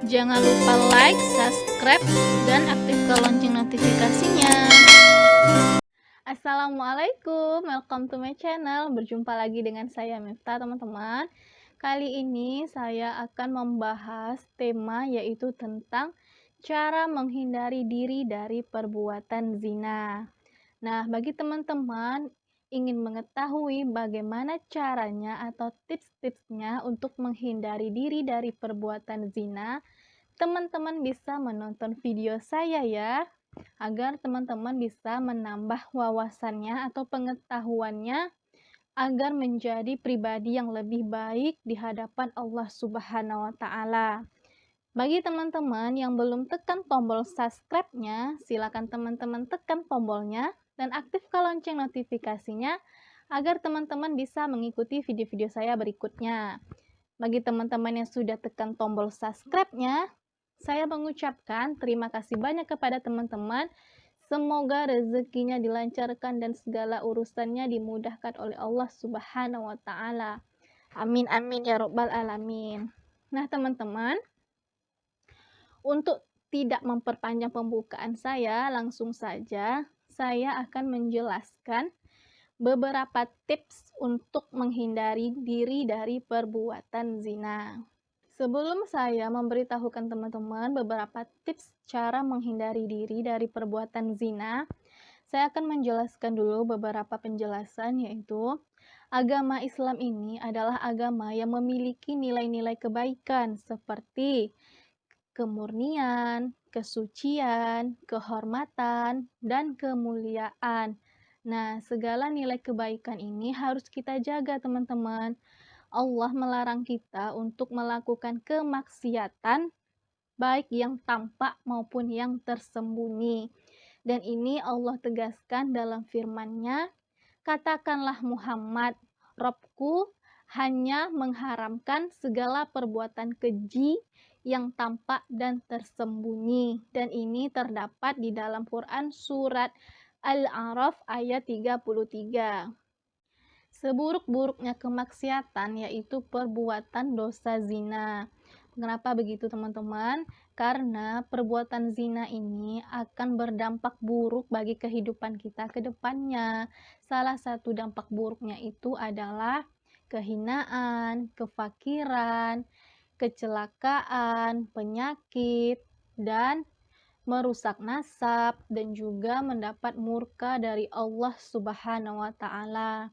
Jangan lupa like, subscribe, dan aktifkan lonceng notifikasinya. Assalamualaikum, welcome to my channel. Berjumpa lagi dengan saya Miftah, teman-teman. Kali ini saya akan membahas tema yaitu tentang cara menghindari diri dari perbuatan zina. Nah, bagi teman-teman ingin mengetahui bagaimana caranya atau tips-tipsnya untuk menghindari diri dari perbuatan zina, teman-teman bisa menonton video saya ya, agar teman-teman bisa menambah wawasannya atau pengetahuannya agar menjadi pribadi yang lebih baik di hadapan Allah Subhanahu wa Ta'ala. Bagi teman-teman yang belum tekan tombol subscribe-nya, silakan teman-teman tekan tombolnya dan aktifkan lonceng notifikasinya agar teman-teman bisa mengikuti video-video saya berikutnya. Bagi teman-teman yang sudah tekan tombol subscribe-nya, saya mengucapkan terima kasih banyak kepada teman-teman. Semoga rezekinya dilancarkan dan segala urusannya dimudahkan oleh Allah Subhanahu wa Ta'ala. Amin, amin ya Rabbal 'Alamin. Nah, teman-teman, untuk tidak memperpanjang pembukaan saya, langsung saja saya akan menjelaskan beberapa tips untuk menghindari diri dari perbuatan zina. Sebelum saya memberitahukan teman-teman beberapa tips cara menghindari diri dari perbuatan zina, saya akan menjelaskan dulu beberapa penjelasan, yaitu agama Islam ini adalah agama yang memiliki nilai-nilai kebaikan seperti kemurnian, kesucian, kehormatan, dan kemuliaan. Nah, segala nilai kebaikan ini harus kita jaga, teman-teman. Allah melarang kita untuk melakukan kemaksiatan, baik yang tampak maupun yang tersembunyi. Dan ini Allah tegaskan dalam firman-Nya, "Katakanlah Muhammad, Robku hanya mengharamkan segala perbuatan keji yang tampak dan tersembunyi." Dan ini terdapat di dalam Quran surat Al-A'raf ayat 33. Seburuk-buruknya kemaksiatan yaitu perbuatan dosa zina. Kenapa begitu, teman-teman? Karena perbuatan zina ini akan berdampak buruk bagi kehidupan kita ke depannya. Salah satu dampak buruknya itu adalah kehinaan, kefakiran, kecelakaan, penyakit, dan merusak nasab, dan juga mendapat murka dari Allah Subhanahu wa Ta'ala.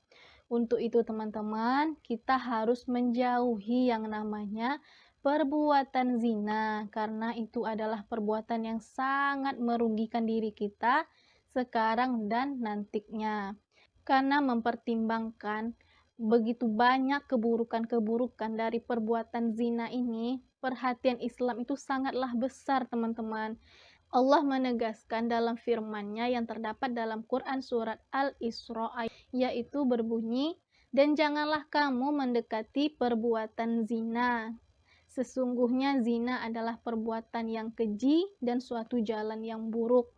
Untuk itu, teman-teman, kita harus menjauhi yang namanya perbuatan zina, karena itu adalah perbuatan yang sangat merugikan diri kita sekarang dan nantinya. Karena mempertimbangkan begitu banyak keburukan-keburukan dari perbuatan zina ini, perhatian Islam itu sangatlah besar, teman-teman. Allah menegaskan dalam firman-Nya yang terdapat dalam Quran surat Al-Isra, yaitu berbunyi, "Dan janganlah kamu mendekati perbuatan zina. Sesungguhnya zina adalah perbuatan yang keji dan suatu jalan yang buruk."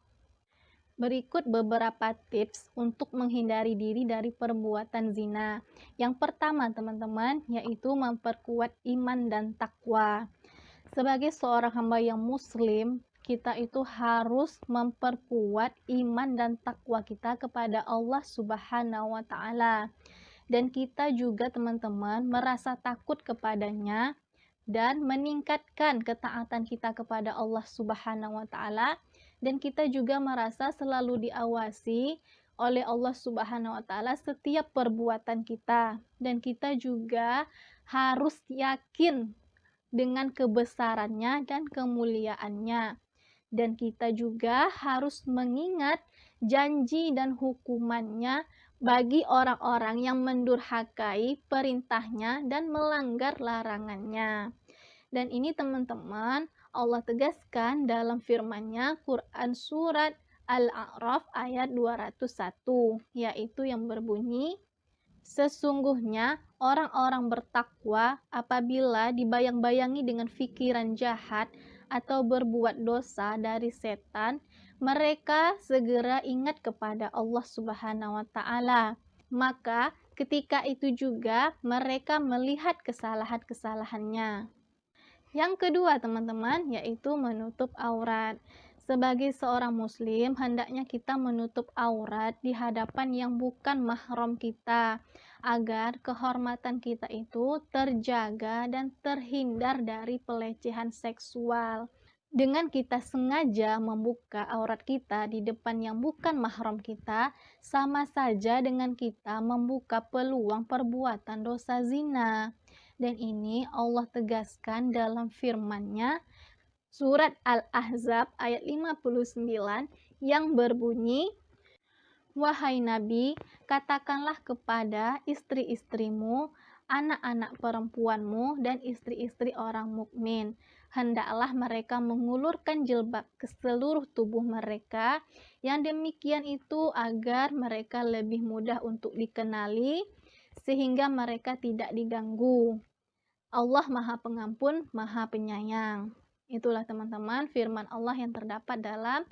Berikut beberapa tips untuk menghindari diri dari perbuatan zina. Yang pertama, teman-teman, yaitu memperkuat iman dan takwa. Sebagai seorang hamba yang muslim, kita itu harus memperkuat iman dan takwa kita kepada Allah Subhanahu wa Ta'ala. Dan kita juga, teman-teman, merasa takut kepadanya dan meningkatkan ketaatan kita kepada Allah Subhanahu wa Ta'ala. Dan kita juga merasa selalu diawasi oleh Allah Subhanahu wa Ta'ala setiap perbuatan kita. Dan kita juga harus yakin dengan kebesarannya dan kemuliaannya. Dan kita juga harus mengingat janji dan hukumannya bagi orang-orang yang mendurhakai perintahnya dan melanggar larangannya. Dan ini, teman-teman, Allah tegaskan dalam firman-Nya Quran surat Al-A'raf ayat 201, yaitu yang berbunyi, "Sesungguhnya orang-orang bertakwa apabila dibayang-bayangi dengan pikiran jahat atau berbuat dosa dari setan, mereka segera ingat kepada Allah Subhanahu wa Ta'ala. Maka ketika itu juga mereka melihat kesalahan-kesalahannya." Yang kedua, teman-teman, yaitu menutup aurat. Sebagai seorang muslim, hendaknya kita menutup aurat di hadapan yang bukan mahram kita, agar kehormatan kita itu terjaga dan terhindar dari pelecehan seksual. Dengan kita sengaja membuka aurat kita di depan yang bukan mahram kita, sama saja dengan kita membuka peluang perbuatan dosa zina. Dan ini Allah tegaskan dalam firman-Nya surat Al-Ahzab ayat 59 yang berbunyi, "Wahai Nabi, katakanlah kepada istri-istrimu, anak-anak perempuanmu, dan istri-istri orang mukmin, hendaklah mereka mengulurkan jilbab ke seluruh tubuh mereka, yang demikian itu agar mereka lebih mudah untuk dikenali, sehingga mereka tidak diganggu. Allah Maha Pengampun, Maha Penyayang." Itulah teman-teman firman Allah yang terdapat dalam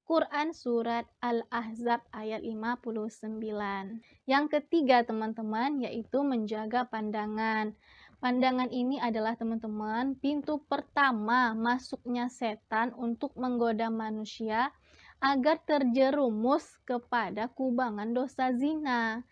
Quran surat Al-Ahzab ayat 59. Yang ketiga teman-teman, yaitu menjaga pandangan. Pandangan ini adalah teman-teman pintu pertama masuknya setan untuk menggoda manusia agar terjerumus kepada kubangan dosa zina.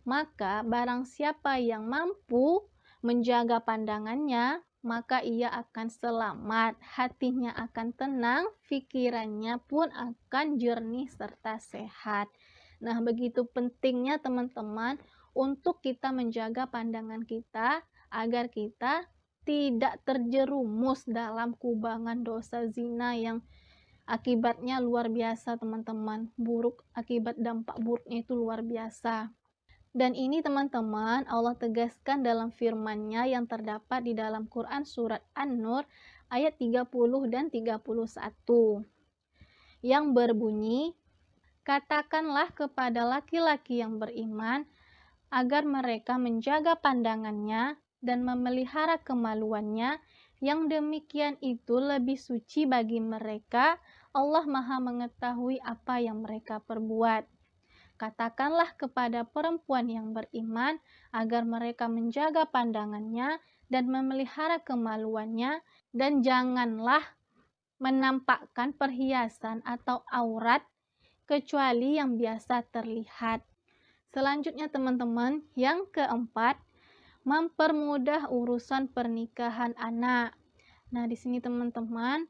Maka barang siapa yang mampu menjaga pandangannya, maka ia akan selamat, hatinya akan tenang, pikirannya pun akan jernih serta sehat. Nah, begitu pentingnya teman-teman untuk kita menjaga pandangan kita agar kita tidak terjerumus dalam kubangan dosa zina yang akibatnya luar biasa teman-teman. Akibat dampak buruknya itu luar biasa. Dan ini teman-teman Allah tegaskan dalam firman-Nya yang terdapat di dalam Quran surat An-Nur ayat 30 dan 31 yang berbunyi, "Katakanlah kepada laki-laki yang beriman agar mereka menjaga pandangannya dan memelihara kemaluannya, yang demikian itu lebih suci bagi mereka. Allah Maha mengetahui apa yang mereka perbuat. Katakanlah kepada perempuan yang beriman agar mereka menjaga pandangannya dan memelihara kemaluannya, dan janganlah menampakkan perhiasan atau aurat kecuali yang biasa terlihat." Selanjutnya teman-teman, yang keempat, mempermudah urusan pernikahan anak. Nah, di sini teman-teman,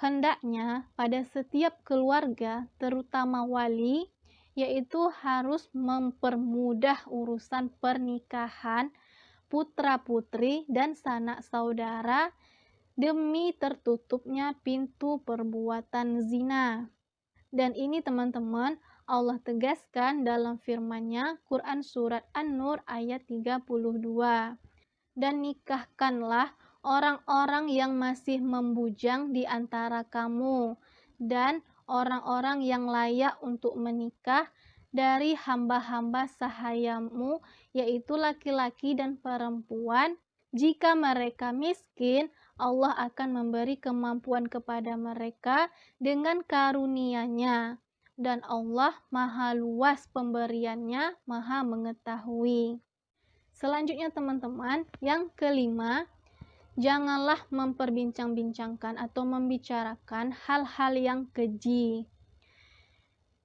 hendaknya pada setiap keluarga, terutama wali, yaitu harus mempermudah urusan pernikahan putra-putri dan sanak saudara demi tertutupnya pintu perbuatan zina. Dan ini teman-teman Allah tegaskan dalam firman-Nya Quran surat An-Nur ayat 32. "Dan nikahkanlah orang-orang yang masih membujang di antara kamu dan orang-orang yang layak untuk menikah dari hamba-hamba sahayamu, yaitu laki-laki dan perempuan. Jika mereka miskin, Allah akan memberi kemampuan kepada mereka dengan karunia-Nya, dan Allah Maha luas pemberiannya, Maha mengetahui." Selanjutnya teman-teman, yang kelima, janganlah memperbincang-bincangkan atau membicarakan hal-hal yang keji.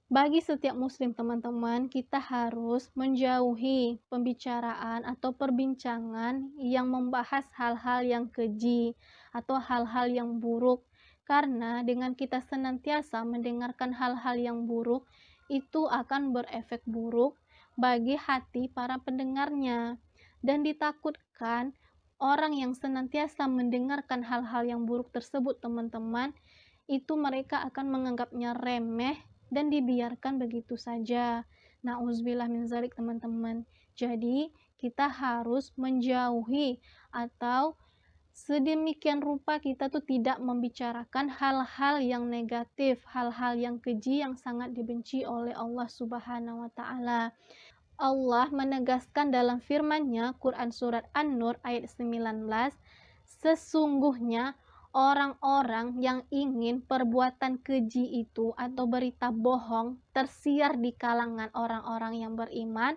Bagi setiap muslim teman-teman, kita harus menjauhi pembicaraan atau perbincangan yang membahas hal-hal yang keji atau hal-hal yang buruk. Karena dengan kita senantiasa mendengarkan hal-hal yang buruk, itu akan berefek buruk bagi hati para pendengarnya. Dan ditakutkan orang yang senantiasa mendengarkan hal-hal yang buruk tersebut teman-teman, itu mereka akan menganggapnya remeh dan dibiarkan begitu saja. Nauzubillah min zalik teman-teman. Jadi kita harus menjauhi atau sedemikian rupa kita tuh tidak membicarakan hal-hal yang negatif, hal-hal yang keji yang sangat dibenci oleh Allah Subhanahu wa taala. Allah menegaskan dalam firman-Nya Quran surat An-Nur ayat 19, "Sesungguhnya orang-orang yang ingin perbuatan keji itu atau berita bohong tersiar di kalangan orang-orang yang beriman,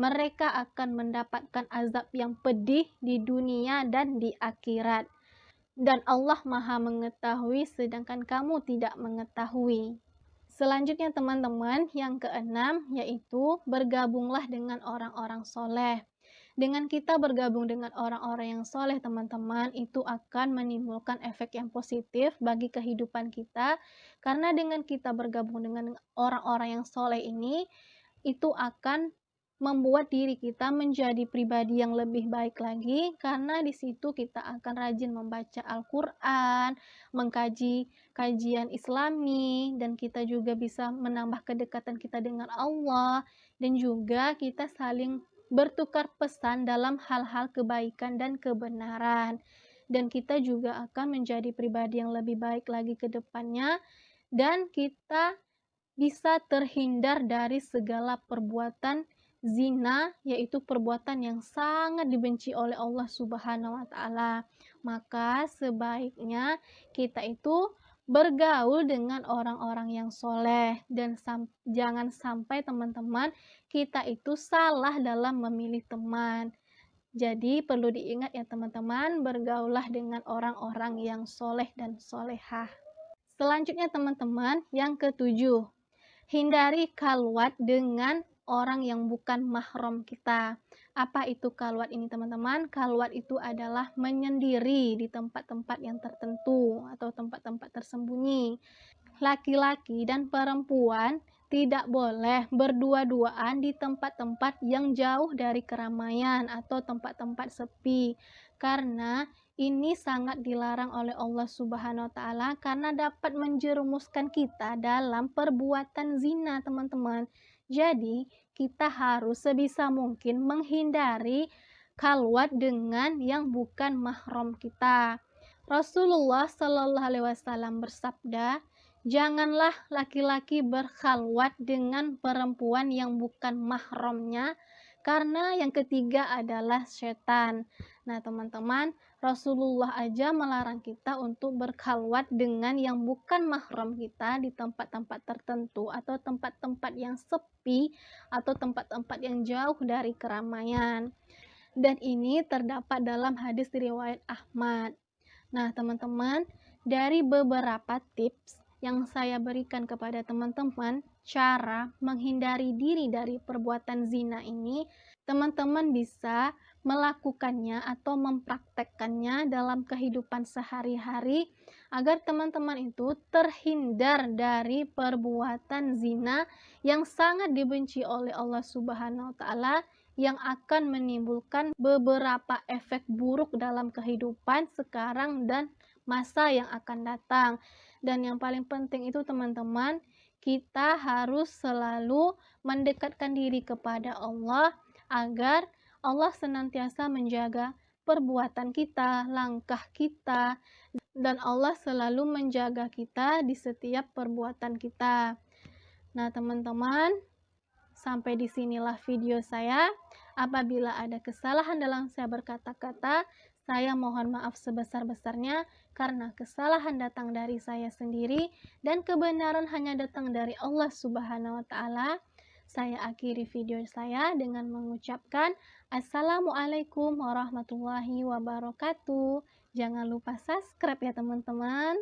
mereka akan mendapatkan azab yang pedih di dunia dan di akhirat." dan Allah Maha Mengetahui sedangkan kamu tidak mengetahui. Selanjutnya teman-teman, yang keenam yaitu bergabunglah dengan orang-orang soleh. Dengan kita bergabung dengan orang-orang yang soleh teman-teman, itu akan menimbulkan efek yang positif bagi kehidupan kita. Karena dengan kita bergabung dengan orang-orang yang soleh ini, itu akan membuat diri kita menjadi pribadi yang lebih baik lagi, karena di situ kita akan rajin membaca Al-Quran, mengkaji kajian Islami, dan kita juga bisa menambah kedekatan kita dengan Allah, dan juga kita saling bertukar pesan dalam hal-hal kebaikan dan kebenaran. Dan kita juga akan menjadi pribadi yang lebih baik lagi ke depannya, dan kita bisa terhindar dari segala perbuatan zina, yaitu perbuatan yang sangat dibenci oleh Allah Subhanahu wa Ta'ala. Maka sebaiknya kita itu bergaul dengan orang-orang yang soleh, dan jangan sampai teman-teman kita itu salah dalam memilih teman. Jadi perlu diingat ya teman-teman, bergaullah dengan orang-orang yang soleh dan solehah. Selanjutnya teman-teman, yang ketujuh, hindari khalwat dengan orang yang bukan mahram kita. Apa itu khalwat ini teman-teman? Khalwat itu adalah menyendiri di tempat-tempat yang tertentu atau tempat-tempat tersembunyi. Laki-laki dan perempuan tidak boleh berdua-duaan di tempat-tempat yang jauh dari keramaian atau tempat-tempat sepi, karena ini sangat dilarang oleh Allah Subhanahu wa Ta'ala, karena dapat menjerumuskan kita dalam perbuatan zina, teman-teman. Jadi, kita harus sebisa mungkin menghindari khalwat dengan yang bukan mahram kita. Rasulullah Shallallahu Alaihi Wasallam bersabda, janganlah laki-laki berkhalwat dengan perempuan yang bukan mahramnya, karena yang ketiga adalah setan. Nah, teman-teman, Rasulullah aja melarang kita untuk berkhalwat dengan yang bukan mahram kita di tempat-tempat tertentu atau tempat-tempat yang sepi atau tempat-tempat yang jauh dari keramaian. Dan ini terdapat dalam hadis riwayat Ahmad. Nah, teman-teman, dari beberapa tips yang saya berikan kepada teman-teman, cara menghindari diri dari perbuatan zina ini, teman-teman bisa melakukannya atau mempraktekkannya dalam kehidupan sehari-hari agar teman-teman itu terhindar dari perbuatan zina yang sangat dibenci oleh Allah Subhanahu wa Ta'ala, yang akan menimbulkan beberapa efek buruk dalam kehidupan sekarang dan masa yang akan datang. Dan yang paling penting itu teman-teman, kita harus selalu mendekatkan diri kepada Allah agar Allah senantiasa menjaga perbuatan kita, langkah kita, dan Allah selalu menjaga kita di setiap perbuatan kita. Nah, teman-teman, sampai disinilah video saya. Apabila ada kesalahan dalam saya berkata-kata, saya mohon maaf sebesar-besarnya, karena kesalahan datang dari saya sendiri dan kebenaran hanya datang dari Allah Subhanahu wa Ta'ala. Saya akhiri video saya dengan mengucapkan Assalamualaikum warahmatullahi wabarakatuh. Jangan lupa subscribe ya teman-teman.